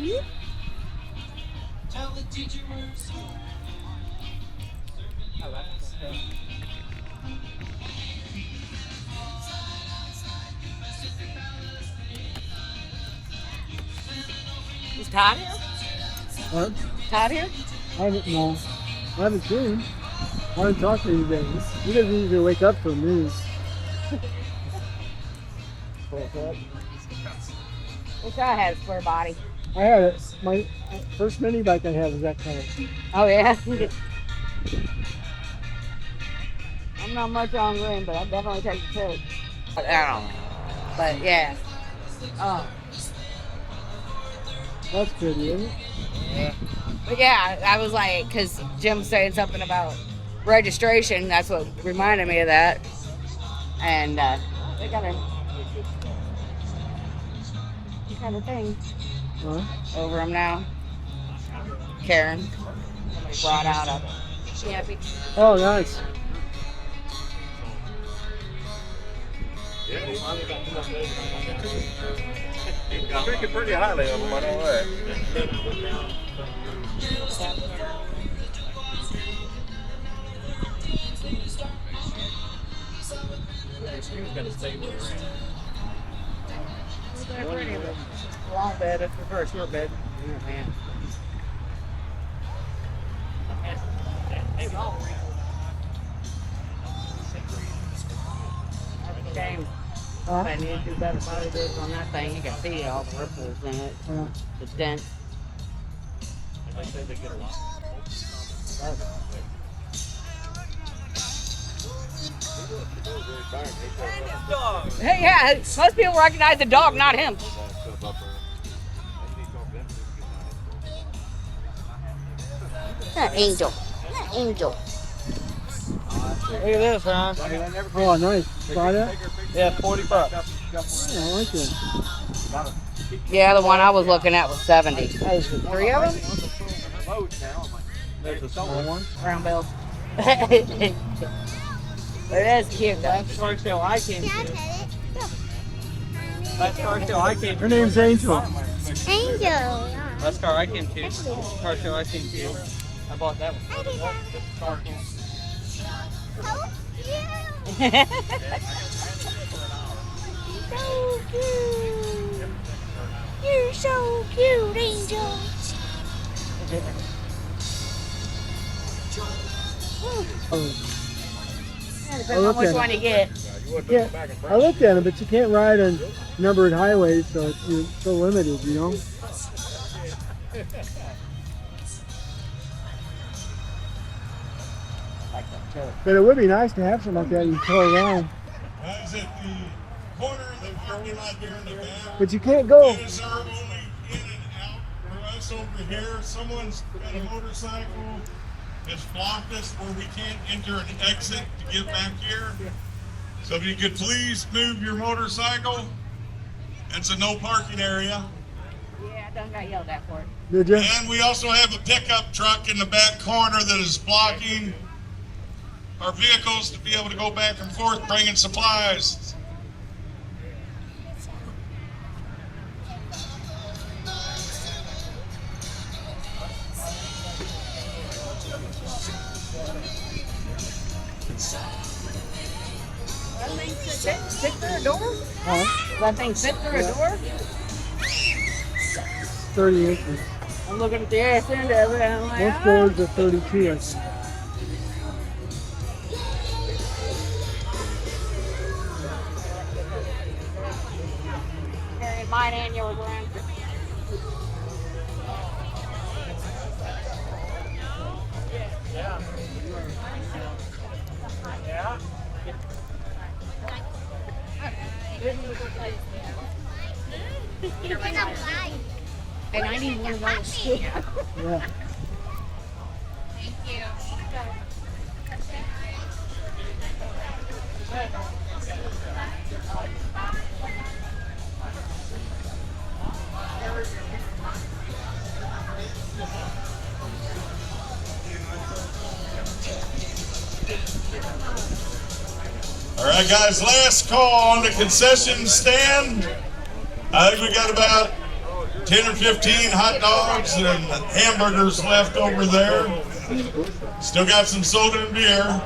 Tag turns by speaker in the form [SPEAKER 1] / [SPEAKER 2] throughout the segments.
[SPEAKER 1] Is Todd here?
[SPEAKER 2] What?
[SPEAKER 1] Todd here?
[SPEAKER 2] I haven't seen him. I haven't talked to him today. He doesn't usually wake up for news.
[SPEAKER 1] Wish I had a square body.
[SPEAKER 2] I had it. My first mini bike I had was that color.
[SPEAKER 1] Oh yeah. I'm not much on green, but I definitely take the pick. I don't know. But yeah. Oh.
[SPEAKER 2] That's pretty, isn't it?
[SPEAKER 1] Yeah. But yeah, I was like, because Jim saying something about registration, that's what reminded me of that. And they got a kind of thing over them now. Karen, somebody brought out a camping.
[SPEAKER 2] Oh, nice.
[SPEAKER 3] I'm thinking pretty highly of them, I know that.
[SPEAKER 1] They're pretty, but long bed, it's prefer a short bed. Oh, man. Shame. I need to do better body dips on that thing. You can see all the ripples in it.
[SPEAKER 2] Yeah.
[SPEAKER 1] The dent. Hey, yeah, most people recognize the dog, not him. That angel. That angel.
[SPEAKER 3] Look at this, huh?
[SPEAKER 2] Oh, nice. Buy that?
[SPEAKER 3] Yeah, $40.
[SPEAKER 2] Yeah, I like it.
[SPEAKER 1] Yeah, the one I was looking at was 70. There's 3 of them?
[SPEAKER 3] There's a small one.
[SPEAKER 1] Brown bells. But it is cute, though.
[SPEAKER 3] That's car sale I came to. That's car sale I came to.
[SPEAKER 2] Her name's Angel.
[SPEAKER 4] Angel.
[SPEAKER 3] That's car I came to. Car sale I came to. I bought that one.
[SPEAKER 4] So cute. You're so cute, Angel.
[SPEAKER 1] Depends on which one you get.
[SPEAKER 2] Yeah, I looked at them, but you can't ride on numbered highways, so you're so limited, you know? But it would be nice to have something like that you can tow around.
[SPEAKER 5] Is it the corner of the parking lot here in the back?
[SPEAKER 2] But you can't go.
[SPEAKER 5] Is there only in and out for us over here? Someone's got a motorcycle that's blocked us where we can't enter and exit to get back here. So if you could please move your motorcycle. It's a no parking area.
[SPEAKER 1] Yeah, I done got yelled at for it.
[SPEAKER 2] Did you?
[SPEAKER 5] And we also have a pickup truck in the back corner that is blocking our vehicles to be able to go back and forth bringing supplies.
[SPEAKER 1] That thing fit through a door?
[SPEAKER 2] Huh?
[SPEAKER 1] That thing fit through a door?
[SPEAKER 2] 30 inches.
[SPEAKER 1] I'm looking at the ass end of it. I'm like,
[SPEAKER 2] Most doors are 32, I think.
[SPEAKER 1] carrying mine and yours around. And I need one of those too.
[SPEAKER 2] Yeah.
[SPEAKER 5] All right, guys, last call on the concession stand. I think we got about 10 or 15 hot dogs and hamburgers left over there. Still got some soda and beer.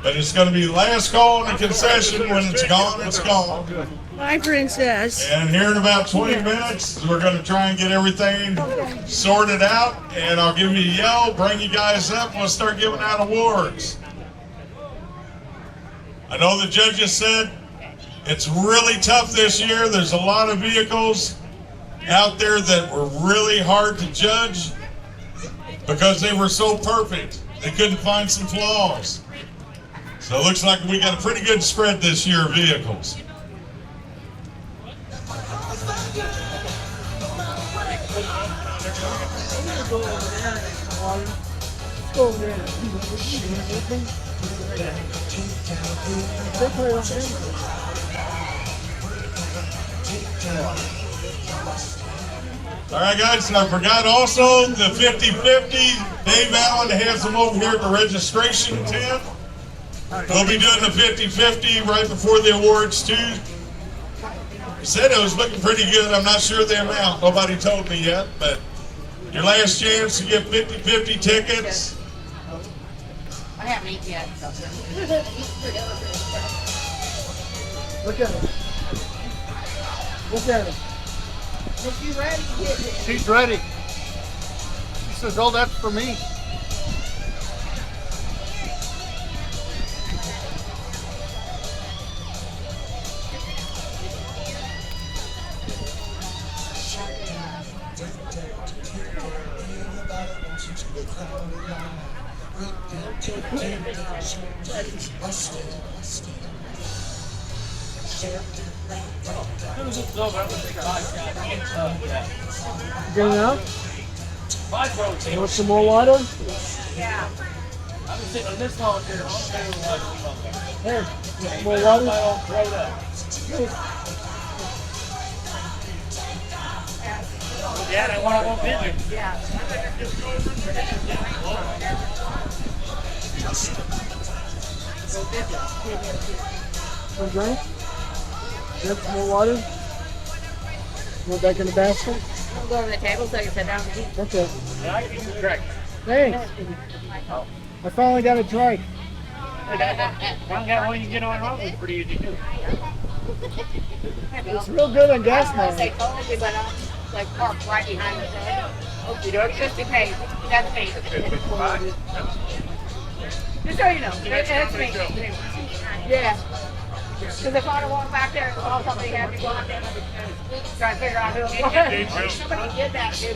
[SPEAKER 5] But it's going to be the last call in the concession. When it's gone, it's gone.
[SPEAKER 6] Bye, princess.
[SPEAKER 5] And here in about 20 minutes, we're going to try and get everything sorted out. And I'll give you a yell, bring you guys up, and we'll start giving out awards. I know the judges said it's really tough this year. There's a lot of vehicles out there that were really hard to judge because they were so perfect. They couldn't find some flaws. So it looks like we got a pretty good spread this year of vehicles. All right, guys, and I forgot also the 50-50. Dave Allen has them over here at the registration tent. We'll be doing the 50-50 right before the awards, too. He said it was looking pretty good. I'm not sure the amount. Nobody told me yet, but your last chance to get 50-50 tickets.
[SPEAKER 1] I haven't eaten yet.
[SPEAKER 2] Look at him. Look at him.
[SPEAKER 7] She's ready. She says, "Oh, that's for me."
[SPEAKER 2] Good enough? You want some more water?
[SPEAKER 1] Yeah.
[SPEAKER 3] I've been sitting on this long here.
[SPEAKER 2] Here, some more water?
[SPEAKER 3] Yeah, I want to go visit.
[SPEAKER 1] Yeah.
[SPEAKER 2] Some drink? You have some more water? You want back in the basket?
[SPEAKER 1] We'll go to the table so you can sit down and eat.
[SPEAKER 2] Okay.
[SPEAKER 3] Yeah, I can use the drink.
[SPEAKER 2] Thanks. I finally got a drink.
[SPEAKER 3] One got one you can get on home. It's pretty easy too.
[SPEAKER 2] It's real good on gas
[SPEAKER 1] I say
[SPEAKER 2] money.
[SPEAKER 1] totally, but I'm like parked right behind the thing. Okay, don't just be paid. That's me. Just so you know, that's me. Yeah. Because if I don't walk back there and call somebody, have to go out there and try to figure out who it was. Somebody did that to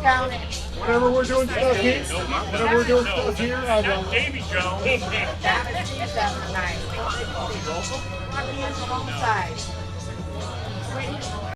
[SPEAKER 1] down in.
[SPEAKER 2] Whenever we're doing stuff here, whenever we're doing stuff here, I don't.
[SPEAKER 3] Davy Jones.
[SPEAKER 1] That is 2009. On the inside.